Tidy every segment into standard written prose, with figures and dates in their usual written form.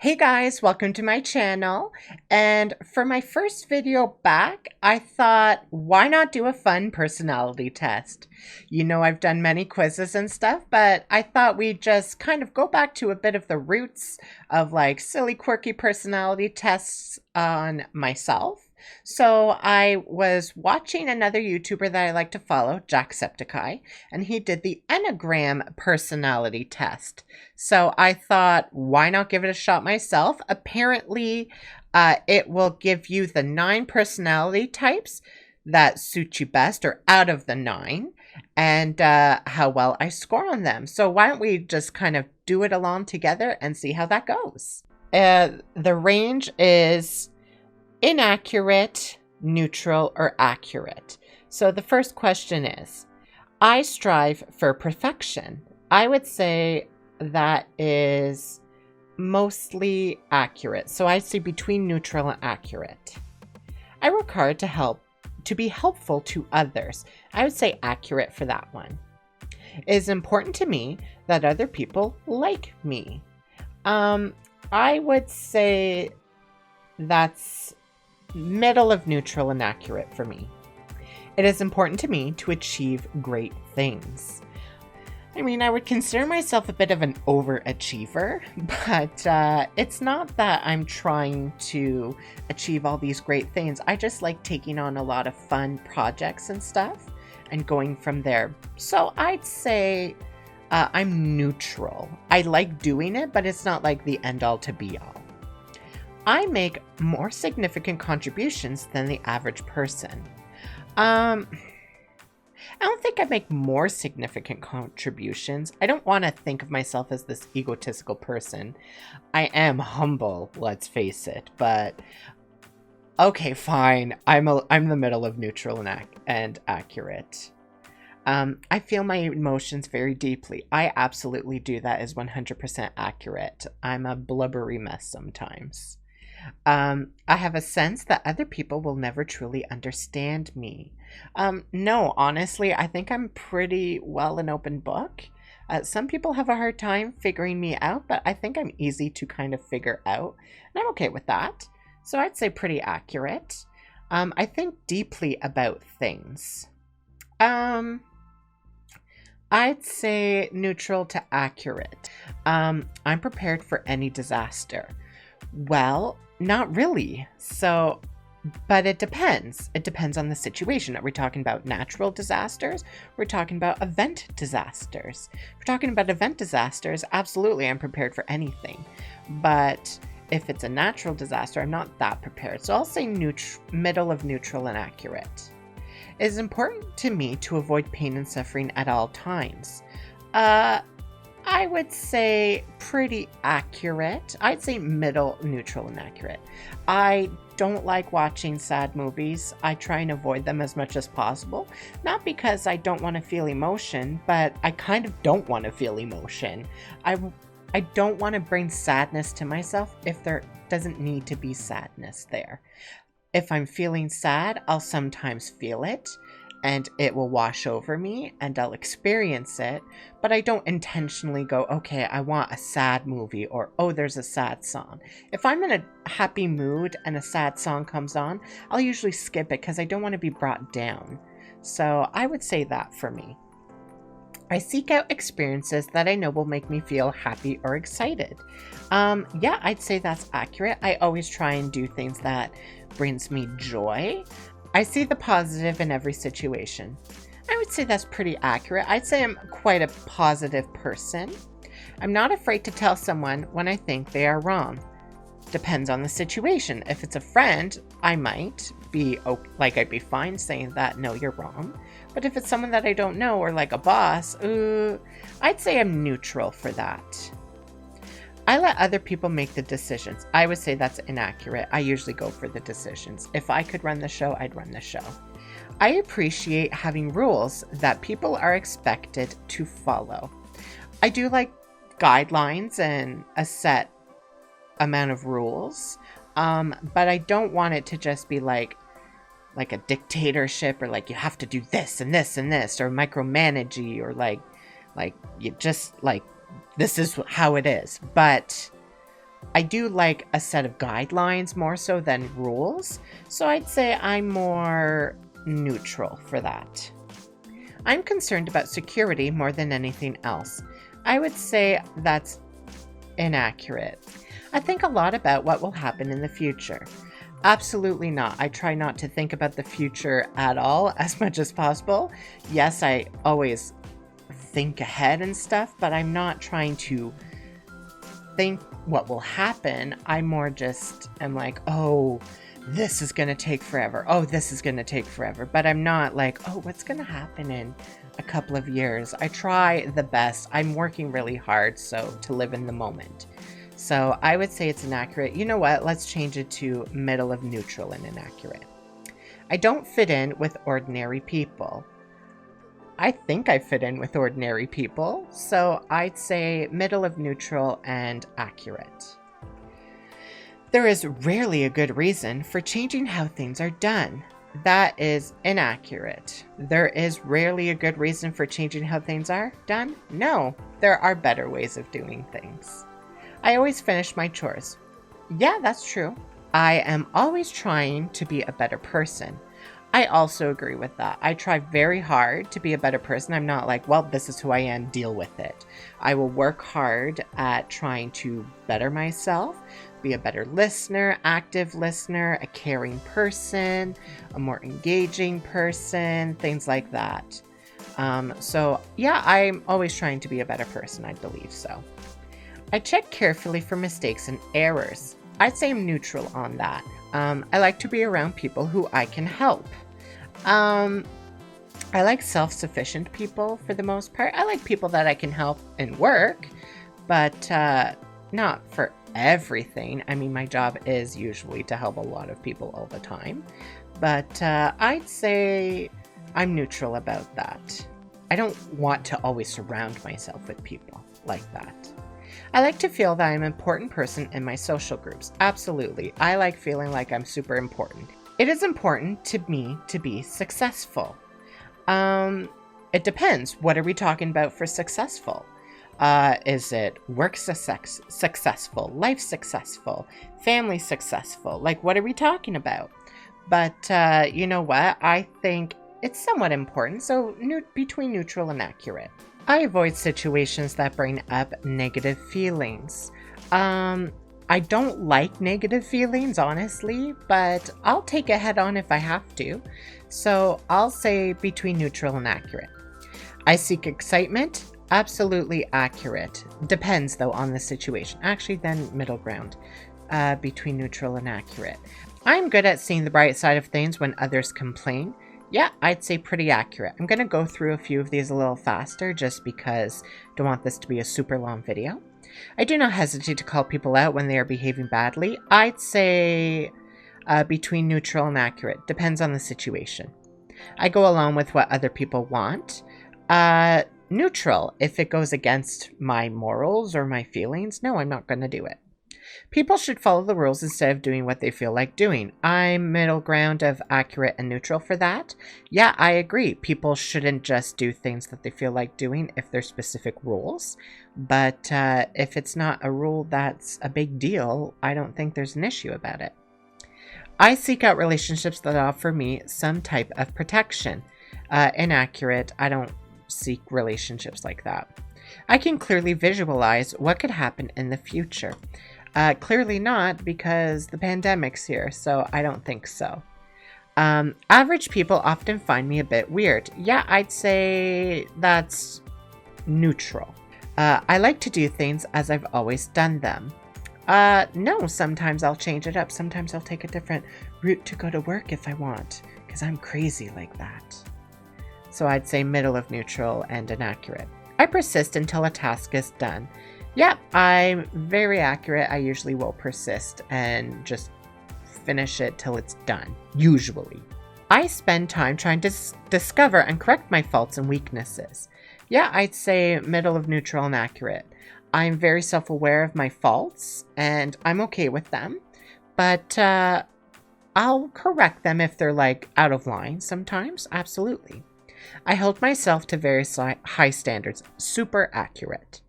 Hey guys, welcome to my channel. And for my first video back, I thought, why not do a fun personality test? You know, I've done many quizzes and stuff, but I thought we'd just kind of go back to a bit of the roots of like silly, quirky personality tests on myself. So I was watching another YouTuber that I like to follow, Jacksepticeye, and he did the Enneagram personality test. So I thought, why not give it a shot myself? Apparently, it will give you the 9 personality types that suit you best, or out of the 9, and how well I score on them. So why don't we just kind of do it along together and see how that goes? The range is inaccurate, neutral, or accurate. So the first question is, I strive for perfection. I would say that is mostly accurate. So I'd say between neutral and accurate. I work hard to be helpful to others. I would say accurate for that one. It is important to me that other people like me. I would say that's middle of neutral and accurate for me. It is important to me to achieve great things. I mean, I would consider myself a bit of an overachiever, but it's not that I'm trying to achieve all these great things. I just like taking on a lot of fun projects and stuff and going from there. So I'd say I'm neutral. I like doing it, but it's not like the end all to be all. I make more significant contributions than the average person. I don't think I make more significant contributions. I don't want to think of myself as this egotistical person. I am humble, let's face it, but okay, fine. I'm the middle of neutral and accurate. I feel my emotions very deeply. I absolutely do. That is 100% accurate. I'm a blubbery mess sometimes. I have a sense that other people will never truly understand me. No, honestly, I think I'm pretty well an open book. Some people have a hard time figuring me out, but I think I'm easy to kind of figure out, and I'm okay with that. So I'd say pretty accurate. I think deeply about things. I'd say neutral to accurate. I'm prepared for any disaster. Well, not really. So, but it depends. It depends on the situation. Are we talking about natural disasters? We're talking about event disasters. If we're talking about event disasters, absolutely, I'm prepared for anything. But if it's a natural disaster, I'm not that prepared. So I'll say middle of neutral and accurate. It is important to me to avoid pain and suffering at all times. I would say pretty accurate. I'd say middle, neutral, and accurate. I don't like watching sad movies. I try and avoid them as much as possible. Not because I don't want to feel emotion, but I kind of don't want to feel emotion. I don't want to bring sadness to myself if there doesn't need to be sadness there. If I'm feeling sad, I'll sometimes feel it, and it will wash over me and I'll experience it, but I don't intentionally go, okay, I want a sad movie, or, oh, there's a sad song. If I'm in a happy mood and a sad song comes on, I'll usually skip it because I don't want to be brought down. So I would say that for me. I seek out experiences that I know will make me feel happy or excited. Yeah, I'd say that's accurate. I always try and do things that brings me joy. I see the positive in every situation. I would say that's pretty accurate. I'd say I'm quite a positive person. I'm not afraid to tell someone when I think they are wrong. Depends on the situation. If it's a friend, I might be I'd be fine saying that, no, you're wrong. But if it's someone that I don't know, or like a boss, I'd say I'm neutral for that. I let other people make the decisions. I would say that's inaccurate. I usually go for the decisions. If I could run the show, I'd run the show. I appreciate having rules that people are expected to follow. I do like guidelines and a set amount of rules, but I don't want it to just be like a dictatorship, or like you have to do this and this and this, or micromanagey, or like you just like this is how it is. But I do like a set of guidelines more so than rules. So I'd say I'm more neutral for that. I'm concerned about security more than anything else. I would say that's inaccurate. I think a lot about what will happen in the future. Absolutely not. I try not to think about the future at all as much as possible. Yes, I always think ahead and stuff, but I'm not trying to think what will happen. I more just am like, oh, this is going to take forever. Oh, this is going to take forever. But I'm not like, oh, what's going to happen in a couple of years? I try the best. I'm working really hard to live in the moment. So I would say it's inaccurate. You know what? Let's change it to middle of neutral and inaccurate. I don't fit in with ordinary people. I think I fit in with ordinary people. So I'd say middle of neutral and accurate. There is rarely a good reason for changing how things are done. That is inaccurate. There is rarely a good reason for changing how things are done. No, there are better ways of doing things. I always finish my chores. Yeah, that's true. I am always trying to be a better person. I also agree with that. I try very hard to be a better person. I'm not like, well, this is who I am, deal with it. I will work hard at trying to better myself, be a better listener, active listener, a caring person, a more engaging person, things like that. So yeah, I'm always trying to be a better person, I believe so. I check carefully for mistakes and errors. I'd say I'm neutral on that. I like to be around people who I can help. I like self-sufficient people for the most part. I like people that I can help in work, but not for everything. I mean, my job is usually to help a lot of people all the time, but I'd say I'm neutral about that. I don't want to always surround myself with people like that. I like to feel that I'm an important person in my social groups. Absolutely. I like feeling like I'm super important. It is important to me to be successful. It depends. What are we talking about for successful? Is it work successful, life successful, family successful? Like, what are we talking about? But you know what? I think it's somewhat important. So between neutral and accurate. I avoid situations that bring up negative feelings. I don't like negative feelings, honestly, but I'll take it head on if I have to. So I'll say between neutral and accurate. I seek excitement. Absolutely accurate. Depends, though, on the situation. Actually, then middle ground between neutral and accurate. I'm good at seeing the bright side of things when others complain. Yeah, I'd say pretty accurate. I'm going to go through a few of these a little faster just because I don't want this to be a super long video. I do not hesitate to call people out when they are behaving badly. I'd say between neutral and accurate. Depends on the situation. I go along with what other people want. Neutral. If it goes against my morals or my feelings, no, I'm not going to do it. People should follow the rules instead of doing what they feel like doing. I'm middle ground of accurate and neutral for that. Yeah, I agree. People shouldn't just do things that they feel like doing if they're specific rules. But if it's not a rule that's a big deal, I don't think there's an issue about it. I seek out relationships that offer me some type of protection. Inaccurate. I don't seek relationships like that. I can clearly visualize what could happen in the future. Clearly not, because the pandemic's here, so I don't think so. Average people often find me a bit weird. Yeah, I'd say that's neutral. I like to do things as I've always done them. No, sometimes I'll change it up. Sometimes I'll take a different route to go to work if I want, because I'm crazy like that. So I'd say middle of neutral and inaccurate. I persist until a task is done. Yep, I'm very accurate. I usually will persist and just finish it till it's done, usually. I spend time trying to discover and correct my faults and weaknesses. Yeah, I'd say middle of neutral and accurate. I'm very self-aware of my faults, and I'm okay with them. But I'll correct them if they're, like, out of line sometimes. Absolutely. I hold myself to very high standards. Super accurate.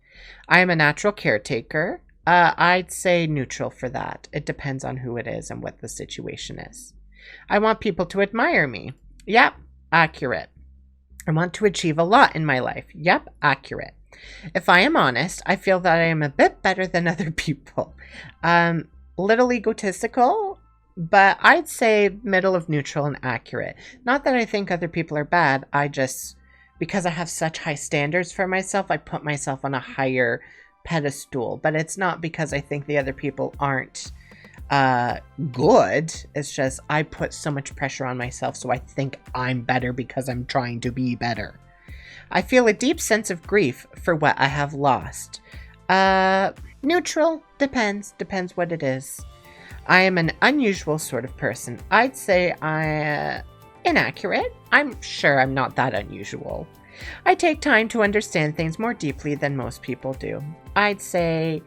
I am a natural caretaker. I'd say neutral for that. It depends on who it is and what the situation is. I want people to admire me. Yep, accurate. I want to achieve a lot in my life. Yep, accurate. If I am honest, I feel that I am a bit better than other people. Little egotistical, but I'd say middle of neutral and accurate. Not that I think other people are bad. Because I have such high standards for myself, I put myself on a higher pedestal. But it's not because I think the other people aren't good. It's just I put so much pressure on myself, so I think I'm better because I'm trying to be better. I feel a deep sense of grief for what I have lost. Neutral, depends what it is. I am an unusual sort of person. I'd say I'm inaccurate. I'm sure I'm not that unusual. I take time to understand things more deeply than most people do. I'd say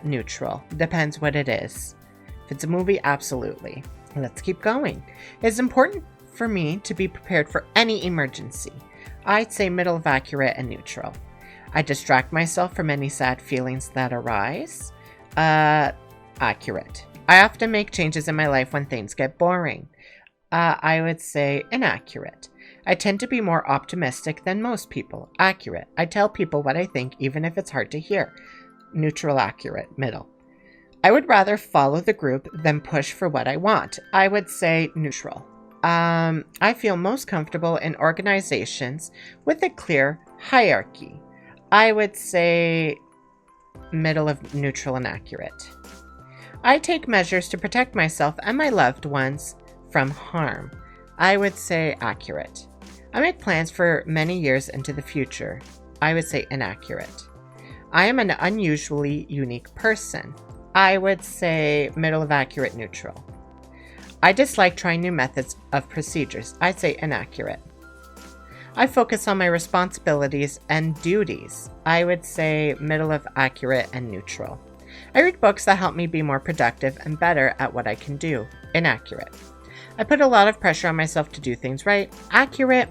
neutral. Depends what it is. If it's a movie, absolutely. Let's keep going. It's important for me to be prepared for any emergency. I'd say middle of accurate and neutral. I distract myself from any sad feelings that arise. Accurate. I often make changes in my life when things get boring. I would say inaccurate. I tend to be more optimistic than most people. Accurate. I tell people what I think even if it's hard to hear. Neutral, accurate, middle. I would rather follow the group than push for what I want. I would say neutral. I feel most comfortable in organizations with a clear hierarchy. I would say middle of neutral and accurate. I take measures to protect myself and my loved ones from harm. I would say accurate. I make plans for many years into the future. I would say inaccurate. I am an unusually unique person. I would say middle of accurate, neutral. I dislike trying new methods of procedures. I'd say inaccurate. I focus on my responsibilities and duties. I would say middle of accurate and neutral. I read books that help me be more productive and better at what I can do. Inaccurate. I put a lot of pressure on myself to do things right. Accurate.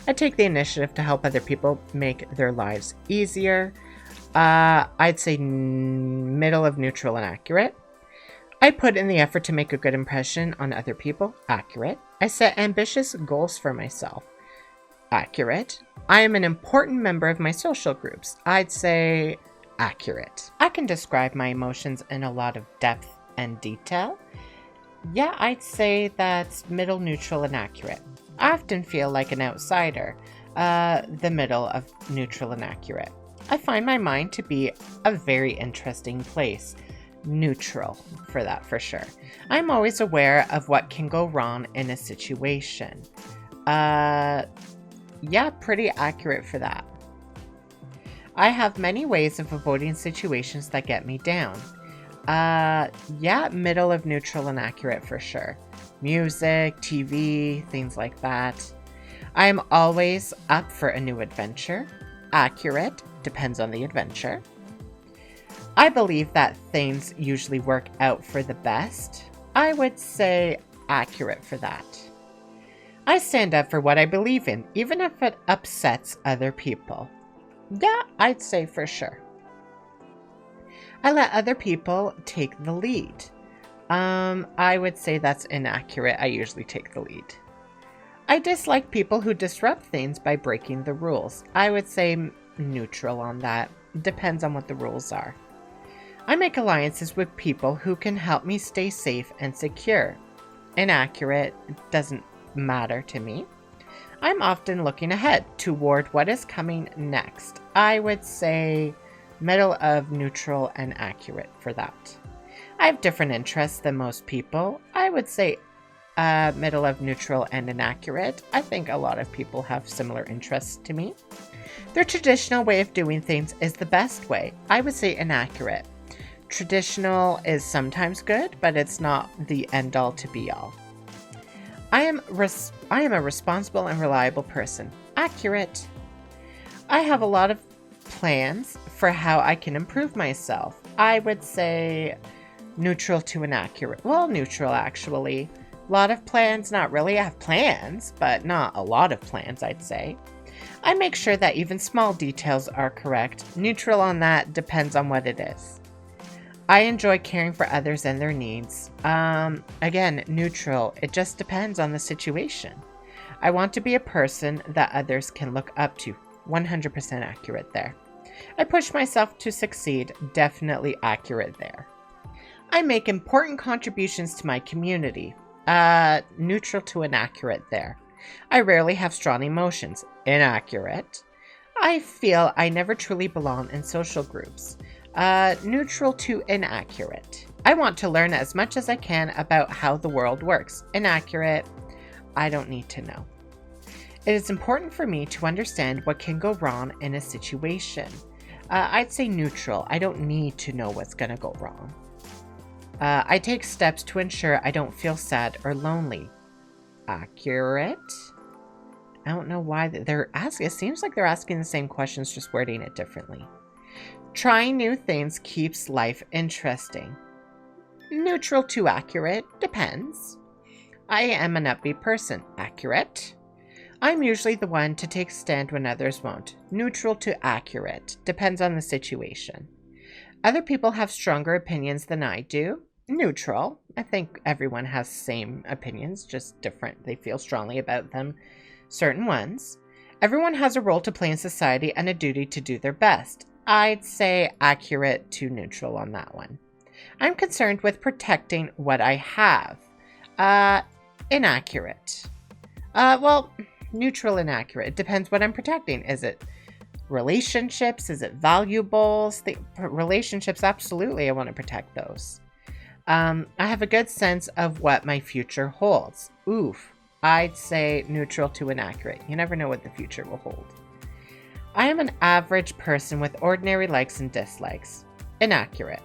I take the initiative to help other people make their lives easier. I'd say middle of neutral and accurate. I put in the effort to make a good impression on other people. Accurate. I set ambitious goals for myself. Accurate. I am an important member of my social groups. I'd say accurate. I can describe my emotions in a lot of depth and detail. Yeah, I'd say that's middle, neutral, and accurate. I often feel like an outsider. The middle of neutral and accurate. I find my mind to be a very interesting place. Neutral for that, for sure. I'm always aware of what can go wrong in a situation. Yeah, pretty accurate for that. I have many ways of avoiding situations that get me down. Yeah, middle of neutral and accurate for sure. Music, TV, things like that. I am always up for a new adventure. Accurate, depends on the adventure. I believe that things usually work out for the best. I would say accurate for that. I stand up for what I believe in, even if it upsets other people. Yeah, I'd say for sure. I let other people take the lead. I would say that's inaccurate. I usually take the lead. I dislike people who disrupt things by breaking the rules. I would say neutral on that. Depends on what the rules are. I make alliances with people who can help me stay safe and secure. Inaccurate. Doesn't matter to me. I'm often looking ahead toward what is coming next. I would say middle of neutral and accurate for that. I have different interests than most people. I would say middle of neutral and inaccurate. I think a lot of people have similar interests to me. Their traditional way of doing things is the best way. I would say inaccurate. Traditional is sometimes good, but it's not the end all to be all. I am a responsible and reliable person. Accurate. I have a lot of plans for how I can improve myself. I would say neutral to inaccurate. Well, neutral actually. A lot of plans, not really. I have plans, but not a lot of plans, I'd say. I make sure that even small details are correct. Neutral on that depends on what it is. I enjoy caring for others and their needs. Again, neutral. It just depends on the situation. I want to be a person that others can look up to. 100% accurate there. I push myself to succeed. Definitely accurate there. I make important contributions to my community. Neutral to inaccurate there. I rarely have strong emotions. Inaccurate. I feel I never truly belong in social groups. Neutral to inaccurate. I want to learn as much as I can about how the world works. Inaccurate. I don't need to know. It is important for me to understand what can go wrong in a situation. I'd say neutral. I don't need to know what's going to go wrong. I take steps to ensure I don't feel sad or lonely. Accurate. I don't know why they're asking. It seems like they're asking the same questions, just wording it differently. Trying new things keeps life interesting. Neutral to accurate. Depends. I am an upbeat person. Accurate. I'm usually the one to take a stand when others won't. Neutral to accurate. Depends on the situation. Other people have stronger opinions than I do. Neutral. I think everyone has the same opinions, just different. They feel strongly about them. Certain ones. Everyone has a role to play in society and a duty to do their best. I'd say accurate to neutral on that one. I'm concerned with protecting what I have. Inaccurate. Well, neutral, inaccurate. It depends what I'm protecting. Is it relationships? Is it valuables? Relationships, absolutely. I want to protect those. I have a good sense of what my future holds. Oof. I'd say neutral to inaccurate. You never know what the future will hold. I am an average person with ordinary likes and dislikes. Inaccurate.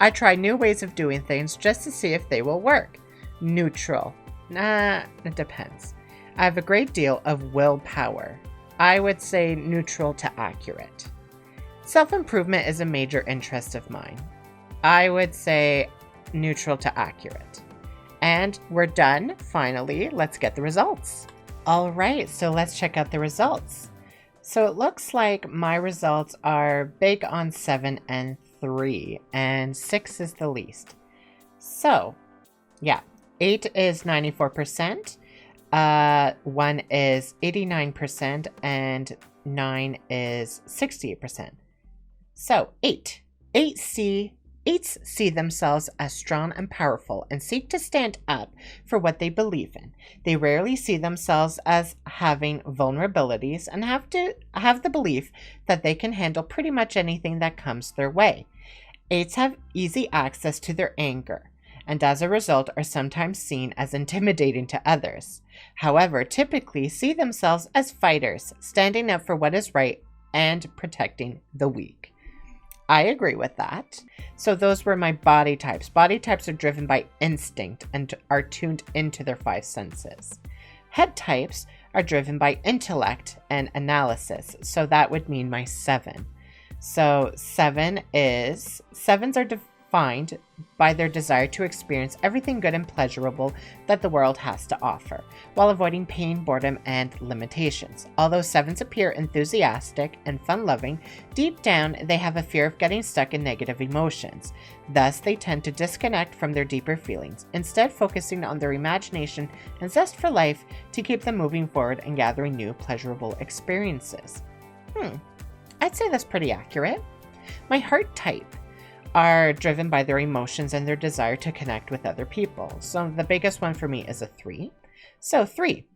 I try new ways of doing things just to see if they will work. Neutral. It depends. I have a great deal of willpower. I would say neutral to accurate. Self-improvement is a major interest of mine. I would say neutral to accurate. And we're done. Finally, let's get the results. All right, so let's check out the results. So it looks like my results are big on 7 and 3, and 6 is the least. So, yeah, 8 is 94%, 1 is 89%, and 9 is 68%. So, 8. 8s see themselves as strong and powerful and seek to stand up for what they believe in. They rarely see themselves as having vulnerabilities and have the belief that they can handle pretty much anything that comes their way. 8s have easy access to their anger and as a result are sometimes seen as intimidating to others. However, typically see themselves as fighters, standing up for what is right and protecting the weak. I agree with that. So those were my body types. Body types are driven by instinct and are tuned into their 5 senses. Head types are driven by intellect and analysis. So that would mean my 7. So 7s are defined by their desire to experience everything good and pleasurable that the world has to offer, while avoiding pain, boredom, and limitations. Although 7s appear enthusiastic and fun-loving, deep down they have a fear of getting stuck in negative emotions. Thus, they tend to disconnect from their deeper feelings, instead focusing on their imagination and zest for life to keep them moving forward and gathering new pleasurable experiences. I'd say that's pretty accurate. My heart type are driven by their emotions and their desire to connect with other people. So the biggest one for me is a 3. So 3.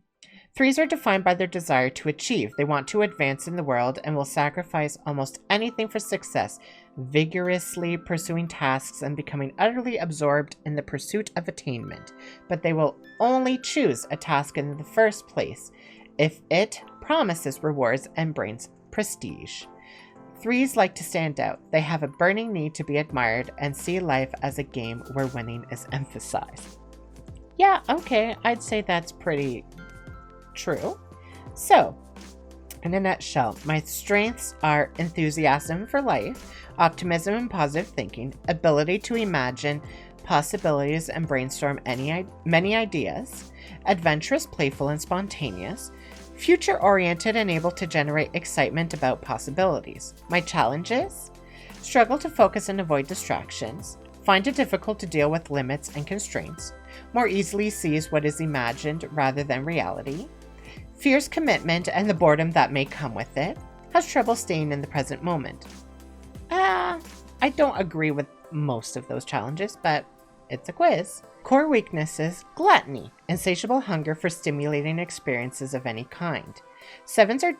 3s are defined by their desire to achieve. They want to advance in the world and will sacrifice almost anything for success, vigorously pursuing tasks and becoming utterly absorbed in the pursuit of attainment. But they will only choose a task in the first place if it promises rewards and brings prestige. 3s like to stand out. They have a burning need to be admired and see life as a game where winning is emphasized. Yeah, okay, I'd say that's pretty true. So, in a nutshell, my strengths are enthusiasm for life, optimism and positive thinking, ability to imagine possibilities and brainstorm many ideas, adventurous, playful, and spontaneous, Future-oriented and able to generate excitement about possibilities. My challenges: struggle to focus and avoid distractions, find it difficult to deal with limits and constraints, more easily sees what is imagined rather than reality, fears commitment and the boredom that may come with it, has trouble staying in the present moment. I don't agree with most of those challenges, but it's a quiz. Core weaknesses: gluttony, insatiable hunger for stimulating experiences of any kind. Sevens are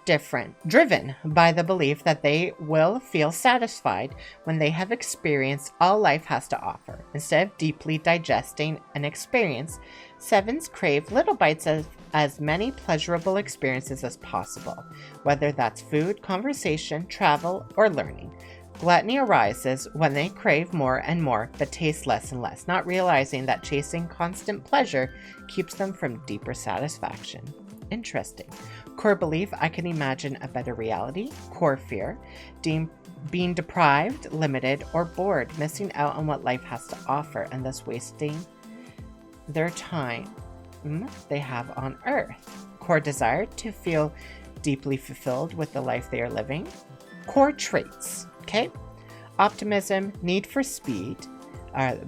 driven by the belief that they will feel satisfied when they have experienced all life has to offer. Instead of deeply digesting an experience, sevens crave little bites of as many pleasurable experiences as possible, whether that's food, conversation, travel, or learning. Gluttony arises when they crave more and more, but taste less and less, not realizing that chasing constant pleasure keeps them from deeper satisfaction. Interesting. Core belief: I can imagine a better reality. Core fear: being deprived, limited, or bored, missing out on what life has to offer, and thus wasting their time they have on Earth. Core desire: to feel deeply fulfilled with the life they are living. Core traits: okay, optimism, need for speed,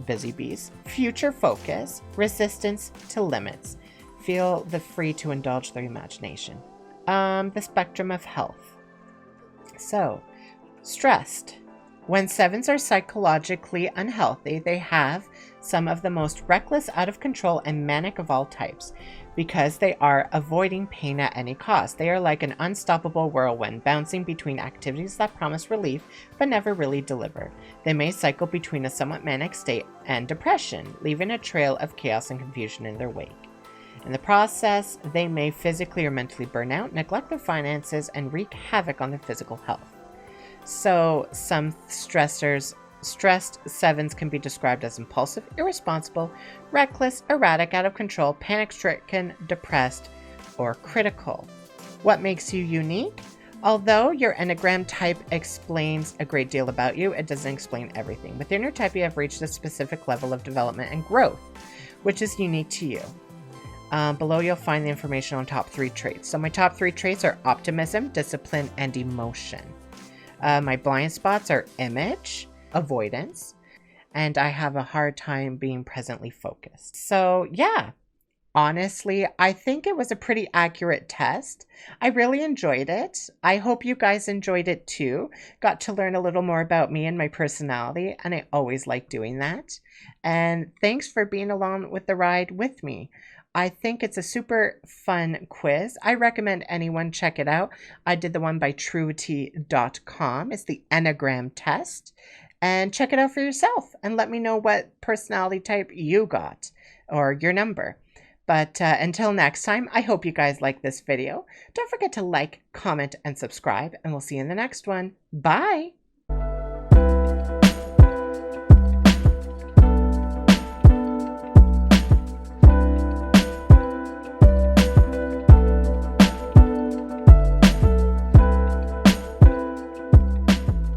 busy bees, future focus, resistance to limits, feel the free to indulge their imagination. The spectrum of health. So, stressed. When sevens are psychologically unhealthy, they have some of the most reckless, out of control, and manic of all types because they are avoiding pain at any cost. They are like an unstoppable whirlwind, bouncing between activities that promise relief but never really deliver. They may cycle between a somewhat manic state and depression, leaving a trail of chaos and confusion in their wake. In the process, they may physically or mentally burn out, neglect their finances, and wreak havoc on their physical health. So some stressed sevens can be described as impulsive, irresponsible, reckless, erratic, out of control, panic-stricken, depressed, or critical. What makes you unique? Although your Enneagram type explains a great deal about you, it doesn't explain everything. Within your type, you have reached a specific level of development and growth, which is unique to you. Below, you'll find the information on top 3 traits. So my top 3 traits are optimism, discipline, and emotion. My blind spots are image, avoidance, and I have a hard time being presently focused. So yeah, honestly, I think it was a pretty accurate test. I really enjoyed it. I hope you guys enjoyed it too. Got to learn a little more about me and my personality, and I always like doing that. And thanks for being along with the ride with me. I think it's a super fun quiz. I recommend anyone check it out. I did the one by truity.com. It's the Enneagram test. And check it out for yourself and let me know what personality type you got or your number. But until next time, I hope you guys like this video. Don't forget to like, comment, and subscribe, and we'll see you in the next one. Bye!